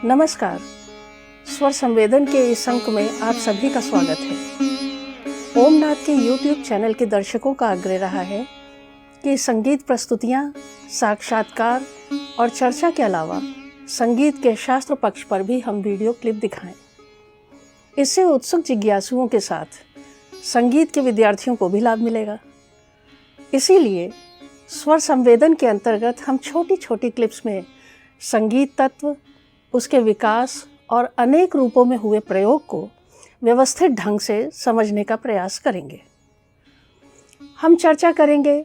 नमस्कार। स्वर संवेदन के इस अंक में आप सभी का स्वागत है। ओमनाथ के YouTube चैनल के दर्शकों का आग्रह रहा है कि संगीत प्रस्तुतियाँ, साक्षात्कार और चर्चा के अलावा संगीत के शास्त्र पक्ष पर भी हम वीडियो क्लिप दिखाएं। इससे उत्सुक जिज्ञासुओं के साथ संगीत के विद्यार्थियों को भी लाभ मिलेगा। इसीलिए स्वर संवेदन के अंतर्गत हम छोटी छोटी क्लिप्स में संगीत तत्व, उसके विकास और अनेक रूपों में हुए प्रयोग को व्यवस्थित ढंग से समझने का प्रयास करेंगे। हम चर्चा करेंगे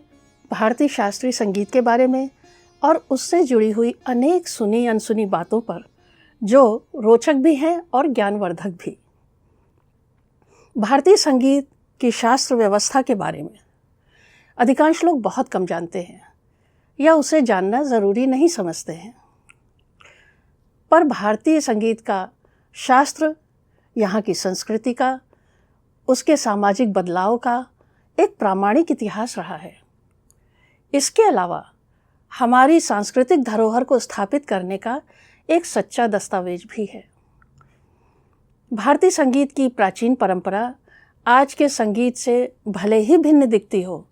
भारतीय शास्त्रीय संगीत के बारे में और उससे जुड़ी हुई अनेक सुनी अनसुनी बातों पर, जो रोचक भी हैं और ज्ञानवर्धक भी। भारतीय संगीत की शास्त्र व्यवस्था के बारे में अधिकांश लोग बहुत कम जानते हैं या उसे जानना ज़रूरी नहीं समझते हैं। पर भारतीय संगीत का शास्त्र यहाँ की संस्कृति का, उसके सामाजिक बदलाव का एक प्रामाणिक इतिहास रहा है। इसके अलावा हमारी सांस्कृतिक धरोहर को स्थापित करने का एक सच्चा दस्तावेज भी है। भारतीय संगीत की प्राचीन परंपरा आज के संगीत से भले ही भिन्न दिखती हो,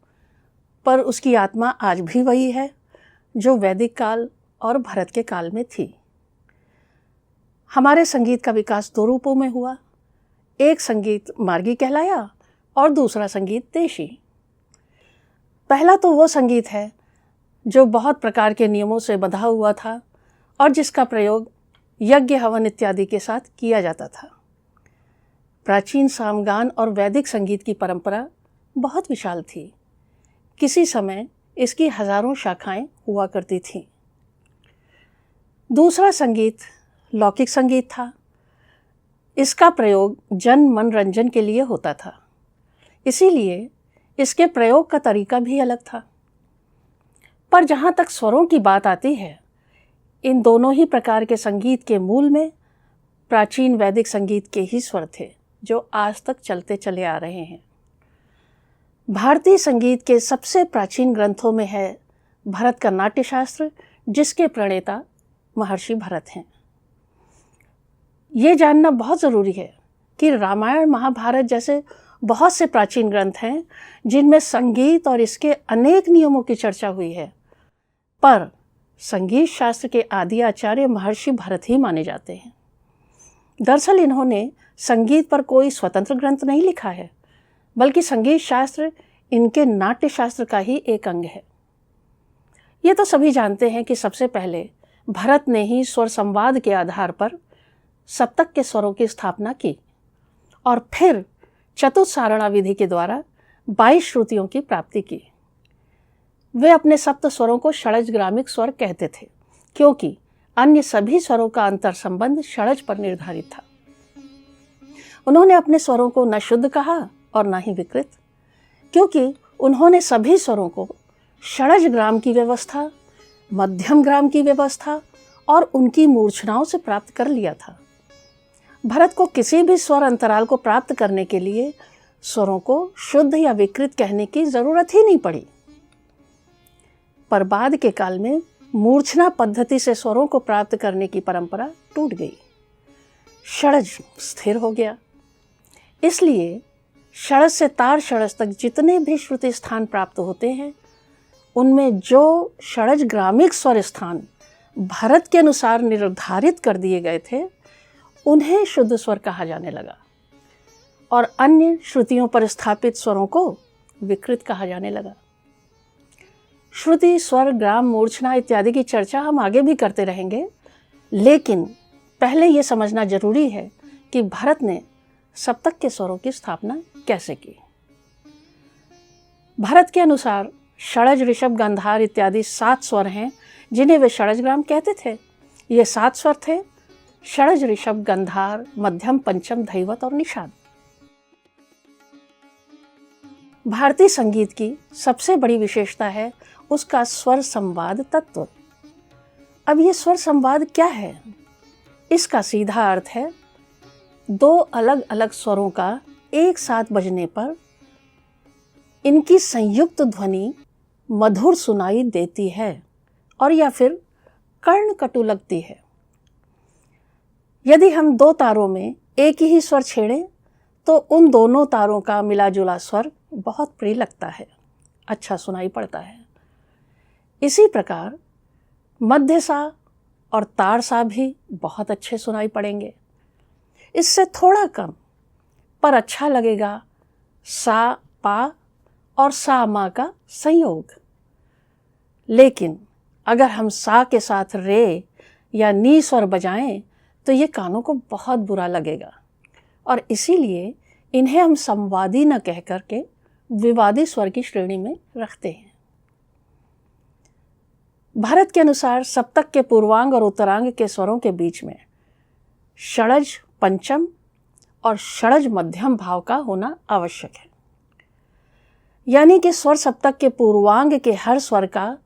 पर उसकी आत्मा आज भी वही है जो वैदिक काल और भरत के काल में थी। हमारे संगीत का विकास दो रूपों में हुआ। एक संगीत मार्गी कहलाया और दूसरा संगीत देशी। पहला तो वो संगीत है जो बहुत प्रकार के नियमों से बंधा हुआ था और जिसका प्रयोग यज्ञ हवन इत्यादि के साथ किया जाता था। प्राचीन सामगान और वैदिक संगीत की परंपरा बहुत विशाल थी। किसी समय इसकी हजारों शाखाएं हुआ करती थीं। दूसरा संगीत लौकिक संगीत था। इसका प्रयोग जन मनोरंजन के लिए होता था, इसीलिए इसके प्रयोग का तरीका भी अलग था। पर जहाँ तक स्वरों की बात आती है, इन दोनों ही प्रकार के संगीत के मूल में प्राचीन वैदिक संगीत के ही स्वर थे, जो आज तक चलते चले आ रहे हैं। भारतीय संगीत के सबसे प्राचीन ग्रंथों में है भरत का नाट्यशास्त्र, जिसके प्रणेता महर्षि भरत हैं। ये जानना बहुत ज़रूरी है कि रामायण महाभारत जैसे बहुत से प्राचीन ग्रंथ हैं जिनमें संगीत और इसके अनेक नियमों की चर्चा हुई है, पर संगीत शास्त्र के आदि आचार्य महर्षि भरत ही माने जाते हैं। दरअसल इन्होंने संगीत पर कोई स्वतंत्र ग्रंथ नहीं लिखा है, बल्कि संगीत शास्त्र इनके नाट्य शास्त्र का ही एक अंग है। ये तो सभी जानते हैं कि सबसे पहले भरत ने ही स्वर संवाद के आधार पर सप्तक के स्वरों की स्थापना की और फिर चतुस्सारणा विधि के द्वारा 22 श्रुतियों की प्राप्ति की। वे अपने सप्त स्वरों को षड्जग्रामिक स्वर कहते थे, क्योंकि अन्य सभी स्वरों का अंतर संबंध षड्ज पर निर्धारित था। उन्होंने अपने स्वरों को न शुद्ध कहा और न ही विकृत, क्योंकि उन्होंने सभी स्वरों को षड्जग्राम की व्यवस्था, मध्यम ग्राम की व्यवस्था और उनकी मूर्छनाओं से प्राप्त कर लिया था। भरत को किसी भी स्वर अंतराल को प्राप्त करने के लिए स्वरों को शुद्ध या विकृत कहने की जरूरत ही नहीं पड़ी। पर बाद के काल में मूर्छना पद्धति से स्वरों को प्राप्त करने की परंपरा टूट गई, षड्ज स्थिर हो गया। इसलिए षड्ज से तार षड्ज तक जितने भी श्रुति स्थान प्राप्त होते हैं, उनमें जो षड्जग्रामिक स्वर स्थान भरत के अनुसार निर्धारित कर दिए गए थे, उन्हें शुद्ध स्वर कहा जाने लगा और अन्य श्रुतियों पर स्थापित स्वरों को विकृत कहा जाने लगा। श्रुति, स्वर, ग्राम, मूर्छना इत्यादि की चर्चा हम आगे भी करते रहेंगे, लेकिन पहले ये समझना जरूरी है कि भरत ने सप्तक के स्वरों की स्थापना कैसे की। भरत के अनुसार षड्ज, ऋषभ, गंधार इत्यादि 7 स्वर हैं जिन्हें वे षड्जग्राम कहते थे। ये 7 स्वर थे: षड्ज, ऋषभ, गंधार, मध्यम, पंचम, धैवत और निषाद। भारतीय संगीत की सबसे बड़ी विशेषता है उसका स्वर संवाद तत्व। अब ये स्वर संवाद क्या है? इसका सीधा अर्थ है 2 अलग अलग स्वरों का एक साथ बजने पर इनकी संयुक्त ध्वनि मधुर सुनाई देती है और या फिर कर्णकटु लगती है। यदि हम दो तारों में एक ही स्वर छेड़ें तो उन दोनों तारों का मिला जुला स्वर बहुत प्रिय लगता है, अच्छा सुनाई पड़ता है। इसी प्रकार मध्य सा और ताड़ सा भी बहुत अच्छे सुनाई पड़ेंगे। इससे थोड़ा कम पर अच्छा लगेगा सा पा और सा मा का संयोग। लेकिन अगर हम सा के साथ रे या नी स्वर बजाएं तो ये कानों को बहुत बुरा लगेगा और इसीलिए इन्हें हम संवादी न कह करके विवादी स्वर की श्रेणी में रखते हैं। भारत के अनुसार सप्तक के पूर्वांग और उत्तरांग के स्वरों के बीच में षडज पंचम और षडज मध्यम भाव का होना आवश्यक है। यानी कि स्वर सप्तक के पूर्वांग के हर स्वर का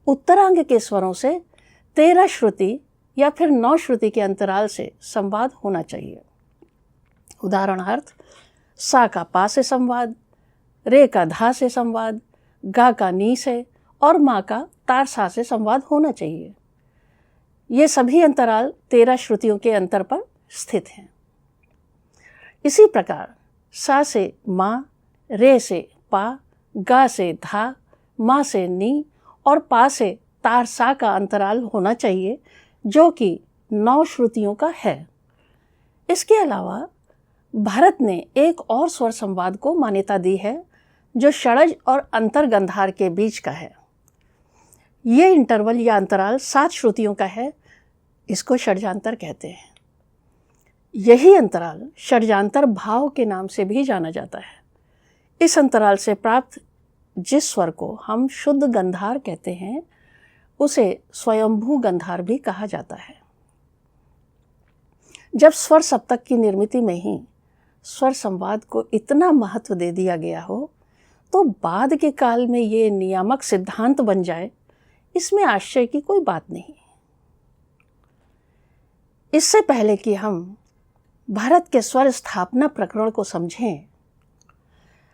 उत्तरांग के स्वरों से 13 श्रुति या फिर 9 श्रुति के अंतराल से संवाद होना चाहिए। उदाहरणार्थ सा का पा से संवाद, रे का धा से संवाद, गा का नी से और मा का तार सा से संवाद होना चाहिए। ये सभी अंतराल 13 श्रुतियों के अंतर पर स्थित हैं। इसी प्रकार सा से मा, रे से पा, गा से धा, मा से नी और पा से तार सा का अंतराल होना चाहिए जो कि 9 श्रुतियों का है। इसके अलावा भारत ने एक और स्वर संवाद को मान्यता दी है जो षडज और अंतर्गंधार के बीच का है। ये इंटरवल या अंतराल 7 श्रुतियों का है, इसको षड्जांतर कहते हैं। यही अंतराल षड्जांतर भाव के नाम से भी जाना जाता है। इस अंतराल से प्राप्त जिस स्वर को हम शुद्ध गंधार कहते हैं उसे स्वयंभू गंधार भी कहा जाता है। जब स्वर सप्तक की निर्मिति में ही स्वर संवाद को इतना महत्व दे दिया गया हो तो बाद के काल में ये नियामक सिद्धांत बन जाए, इसमें आश्चर्य की कोई बात नहीं। इससे पहले कि हम भारत के स्वर स्थापना प्रकरण को समझें,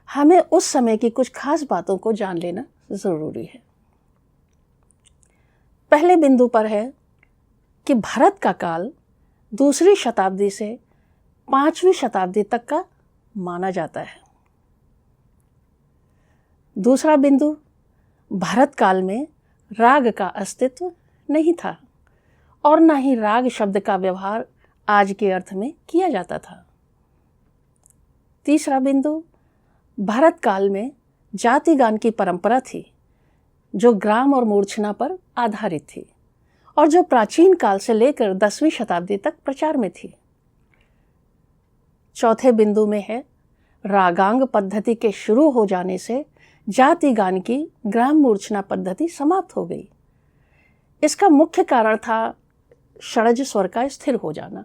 हमें उस समय की कुछ खास बातों को जान लेना जरूरी है। पहले बिंदु पर है कि भारत का काल 2री शताब्दी से 5वीं शताब्दी तक का माना जाता है। दूसरा बिंदु, भारत काल में राग का अस्तित्व नहीं था और न ही राग शब्द का व्यवहार आज के अर्थ में किया जाता था। तीसरा बिंदु, भारत काल में जाति गान की परंपरा थी जो ग्राम और मूर्छना पर आधारित थी और जो प्राचीन काल से लेकर 10वीं शताब्दी तक प्रचार में थी। चौथे बिंदु में है रागांग पद्धति के शुरू हो जाने से जाति गान की ग्राम मूर्छना पद्धति समाप्त हो गई। इसका मुख्य कारण था षडज स्वर का स्थिर हो जाना।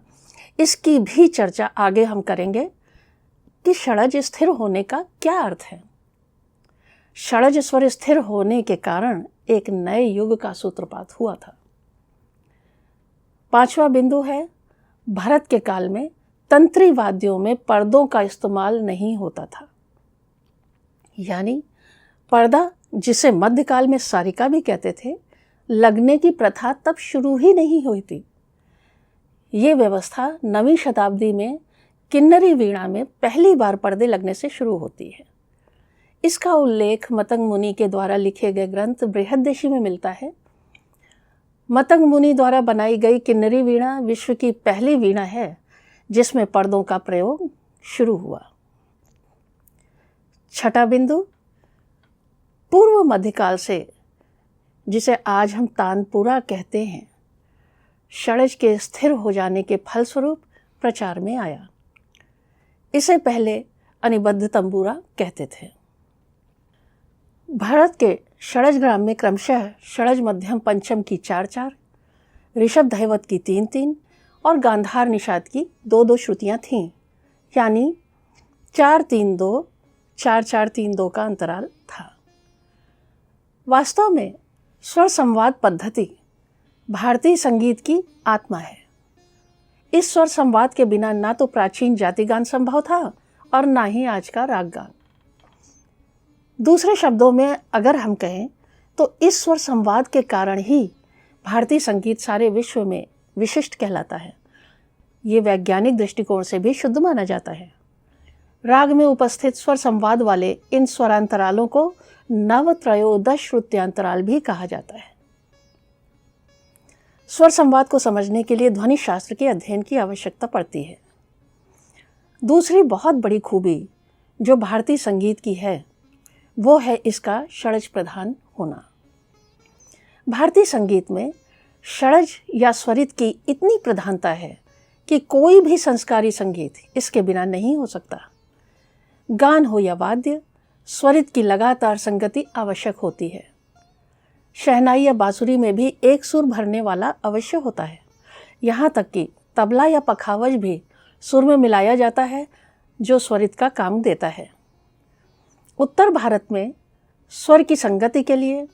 इसकी भी चर्चा आगे हम करेंगे कि षडज स्थिर होने का क्या अर्थ है। षडज स्वर स्थिर होने के कारण एक नए युग का सूत्रपात हुआ था। 5वां बिंदु है, भारत के काल में तंत्री वाद्यों में पर्दों का इस्तेमाल नहीं होता था। यानी पर्दा, जिसे मध्यकाल में सारिका भी कहते थे, लगने की प्रथा तब शुरू ही नहीं हुई थी। ये व्यवस्था 9वीं शताब्दी में किन्नरी वीणा में पहली बार पर्दे लगने से शुरू होती है। इसका उल्लेख मतंग मुनि के द्वारा लिखे गए ग्रंथ बृहद्देशी में मिलता है। मतंग मुनि द्वारा बनाई गई किन्नरी वीणा विश्व की पहली वीणा है जिसमें पर्दों का प्रयोग शुरू हुआ। छठा बिंदु, पूर्व मध्यकाल से, जिसे आज हम तानपुरा कहते हैं, षडज के स्थिर हो जाने के फलस्वरूप प्रचार में आया। इसे पहले अनिबद्ध तंबूरा कहते थे। भारत के षडज ग्राम में क्रमशः षडज मध्यम पंचम की 4-4, ऋषभ धैवत की 3-3 और गांधार निषाद की 2-2 श्रुतियाँ थीं, यानी 4-3-2, 4-4-3-2 का अंतराल था। वास्तव में स्वर संवाद पद्धति भारतीय संगीत की आत्मा है। इस स्वर संवाद के बिना ना तो प्राचीन जातिगान संभव था और ना ही आज का राग गान। दूसरे शब्दों में अगर हम कहें तो इस स्वर संवाद के कारण ही भारतीय संगीत सारे विश्व में विशिष्ट कहलाता है। ये वैज्ञानिक दृष्टिकोण से भी शुद्ध माना जाता है। राग में उपस्थित स्वर संवाद वाले इन स्वरांतरालों को नवत्रयोदश श्रुत्यांतराल भी कहा जाता है। स्वर संवाद को समझने के लिए ध्वनि शास्त्र के अध्ययन की आवश्यकता पड़ती है। दूसरी बहुत बड़ी खूबी जो भारतीय संगीत की है वो है इसका षड्ज प्रधान होना। भारतीय संगीत में षड्ज या स्वरित की इतनी प्रधानता है कि कोई भी संस्कारी संगीत इसके बिना नहीं हो सकता। गान हो या वाद्य, स्वरित की लगातार संगति आवश्यक होती है। शहनाई या बांसुरी में भी एक सुर भरने वाला अवश्य होता है। यहाँ तक कि तबला या पखावज भी सुर में मिलाया जाता है जो स्वरित का काम देता है। उत्तर भारत में स्वर की संगति के लिए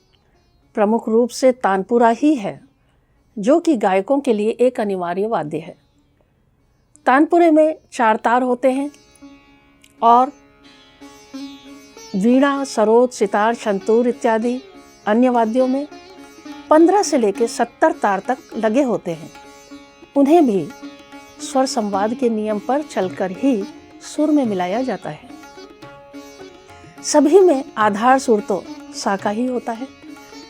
प्रमुख रूप से तानपुरा ही है, जो कि गायकों के लिए एक अनिवार्य वाद्य है। तानपुरे में 4 तार होते हैं और वीणा, सरोद, सितार, शंतूर इत्यादि अन्य वाद्यों में 15 से लेकर 70 तार तक लगे होते हैं। उन्हें भी स्वर संवाद के नियम पर चलकर ही सुर में मिलाया जाता है। सभी में आधार सुर तो सा का ही होता है,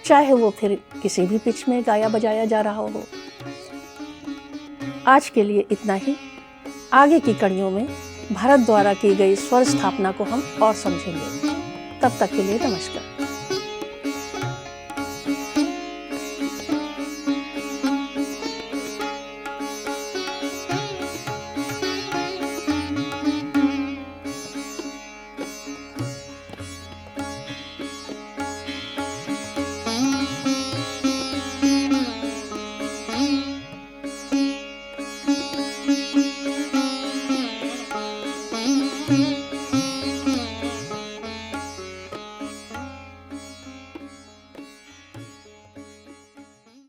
चाहे वो फिर किसी भी पिच में गाया बजाया जा रहा हो। आज के लिए इतना ही। आगे की कड़ियों में भरत द्वारा की गई स्वर स्थापना को हम और समझेंगे। तब तक के लिए नमस्कार।